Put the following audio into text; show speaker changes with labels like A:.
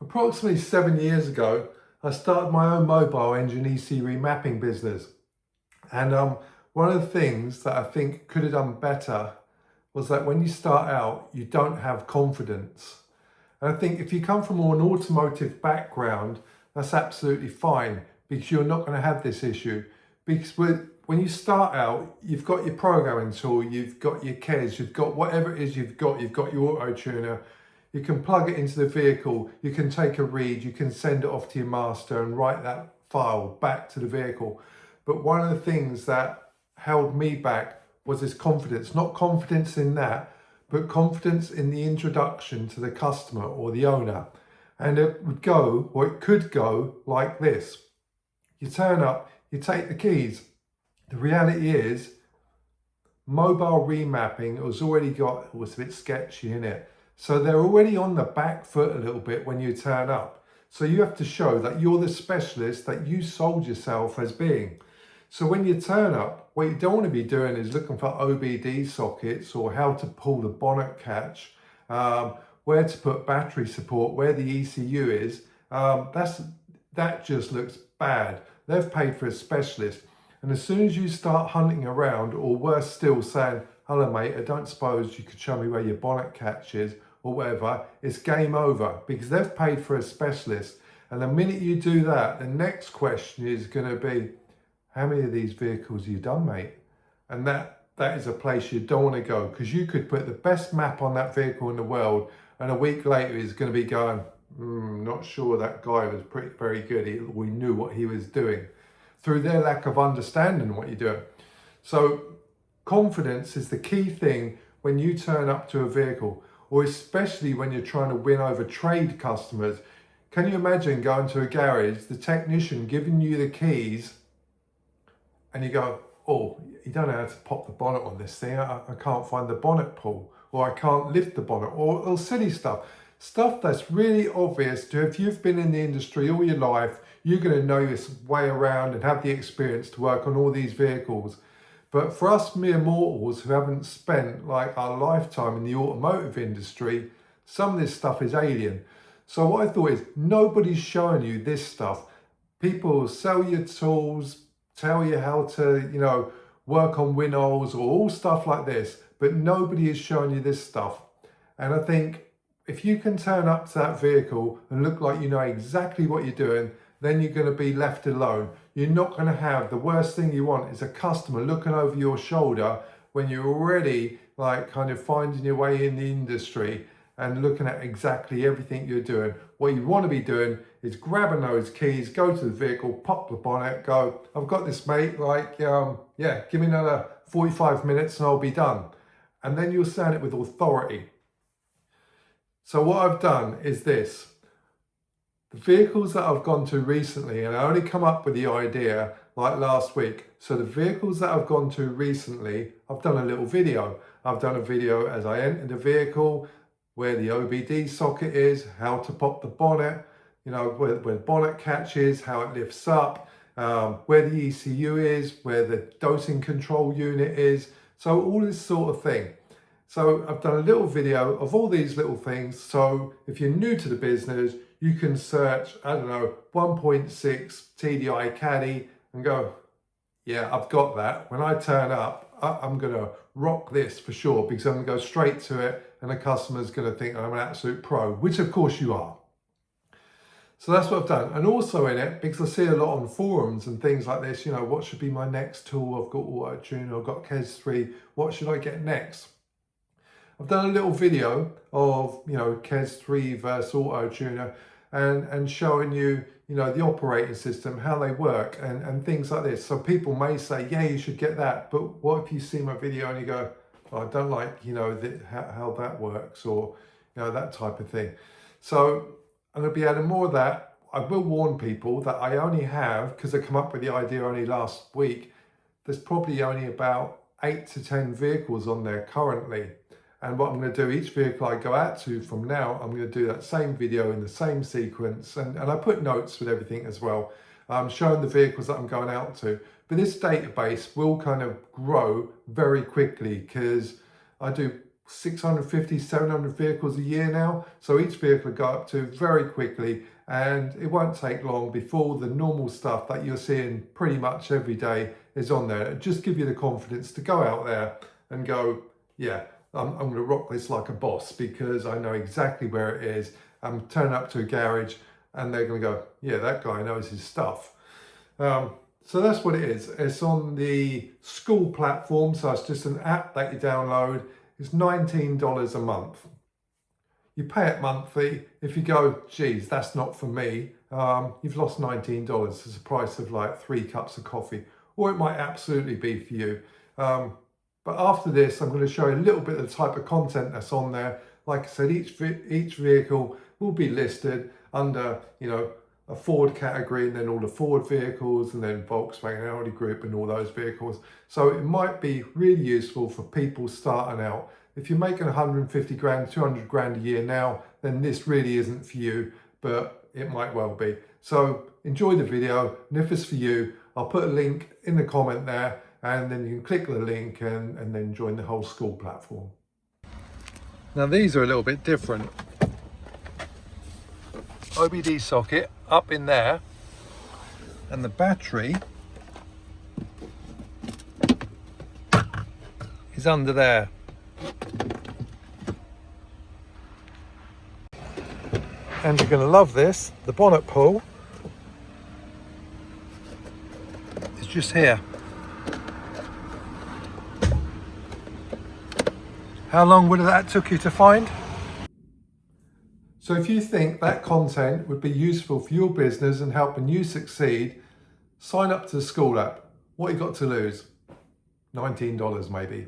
A: Approximately 7 years ago, I started my own mobile engine EC remapping business. And one of the things that I think could have done better was that when you start out, you don't have confidence. And I think if you come from an automotive background, that's absolutely fine because you're not going to have this issue. Because when you start out, you've got your programming tool, you've got your keys, you've got whatever it is you've got your auto tuner. You can plug it into the vehicle, you can take a read, you can send it off to your master and write that file back to the vehicle. But one of the things that held me back was this confidence, not confidence in that, but confidence in the introduction to the customer or the owner. And it would go, or it could go like this. You turn up, you take the keys. The reality is, mobile remapping has already got, it was a bit sketchy in it. So they're already on the back foot a little bit when you turn up. So you have to show that you're the specialist that you sold yourself as being. So when you turn up, what you don't want to be doing is looking for OBD sockets or how to pull the bonnet catch, where to put battery support, where the ECU is. That just looks bad. They've paid for a specialist. And as soon as you start hunting around, or worse still saying, hello mate, I don't suppose you could show me where your bonnet catch is, or whatever, it's game over because they've paid for a specialist. And the minute you do that, the next question is going to be, how many of these vehicles have you done, mate? And that is a place you don't want to go, because you could put the best map on that vehicle in the world and a week later he's going to be going, not sure that guy was very good. We knew what he was doing, through their lack of understanding what you're doing. So confidence is the key thing when you turn up to a vehicle, or especially when you're trying to win over trade customers. Can you imagine going to a garage, the technician giving you the keys, and you go, oh, you don't know how to pop the bonnet on this thing. I can't find the bonnet pull, or I can't lift the bonnet, or silly stuff. Stuff that's really obvious to, if you've been in the industry all your life, you're going to know this way around and have the experience to work on all these vehicles. But for us mere mortals who haven't spent like our lifetime in the automotive industry, some of this stuff is alien. So what I thought is, nobody's showing you this stuff. People sell you tools, tell you how to, work on winnows or all stuff like this, but nobody is showing you this stuff. And I think if you can turn up to that vehicle and look like you know exactly what you're doing, then you're going to be left alone. You're not going to have, the worst thing you want is a customer looking over your shoulder when you're already like kind of finding your way in the industry and looking at exactly everything you're doing. What you want to be doing is grabbing those keys, go to the vehicle, pop the bonnet, go, I've got this mate, yeah, give me another 45 minutes and I'll be done. And then you'll sound it with authority. So what I've done is this. The vehicles that I've gone to recently, and I only come up with the idea like last week. So the vehicles that I've gone to recently, I've done a little video. I've done a video as I enter the vehicle, where the OBD socket is, how to pop the bonnet, where the bonnet catch is, how it lifts up, where the ECU is, where the dosing control unit is. So all this sort of thing. So I've done a little video of all these little things. So if you're new to the business, you can search, 1.6 TDI caddy and go, yeah, I've got that. When I turn up, I'm going to rock this for sure, because I'm going to go straight to it and the customer's going to think I'm an absolute pro, which of course you are. So that's what I've done. And also in it, because I see a lot on forums and things like this, what should be my next tool? I've got auto tune, I've got KES 3, what should I get next? I've done a little video of, KES 3 versus auto tuner and showing you, the operating system, how they work and things like this. So people may say, yeah, you should get that. But what if you see my video and you go, oh, I don't like, how that works, or, that type of thing. So I'm going to be adding more of that. I will warn people that I only have, because I come up with the idea only last week, there's probably only about 8 to 10 vehicles on there currently. And what I'm going to do, each vehicle I go out to from now, I'm going to do that same video in the same sequence. And I put notes with everything as well, showing the vehicles that I'm going out to. But this database will kind of grow very quickly, because I do 650, 700 vehicles a year now. So each vehicle will go up to very quickly, and it won't take long before the normal stuff that you're seeing pretty much every day is on there. It'll just give you the confidence to go out there and go, yeah, I'm going to rock this like a boss, because I know exactly where it is. I'm turning up to a garage and they're going to go, yeah, that guy knows his stuff. So that's what it is. It's on the school platform, so it's just an app that you download. It's $19 a month. You pay it monthly. If you go, geez, that's not for me, you've lost $19. It's the price of like 3 cups of coffee, or it might absolutely be for you. But after this, I'm going to show you a little bit of the type of content that's on there. Like I said, each vehicle will be listed under, a Ford category, and then all the Ford vehicles, and then Volkswagen, Audi group, and all those vehicles. So it might be really useful for people starting out. If you're making 150 grand, 200 grand a year now, then this really isn't for you, but it might well be. So enjoy the video, and if it's for you, I'll put a link in the comment there, and then you can click the link and then join the whole school platform. Now these are a little bit different. OBD socket up in there, and the battery is under there. And you're going to love this. The bonnet pull is just here. How long would that took you to find? So if you think that content would be useful for your business and helping you succeed, sign up to the school app. What you got to lose? $19 maybe.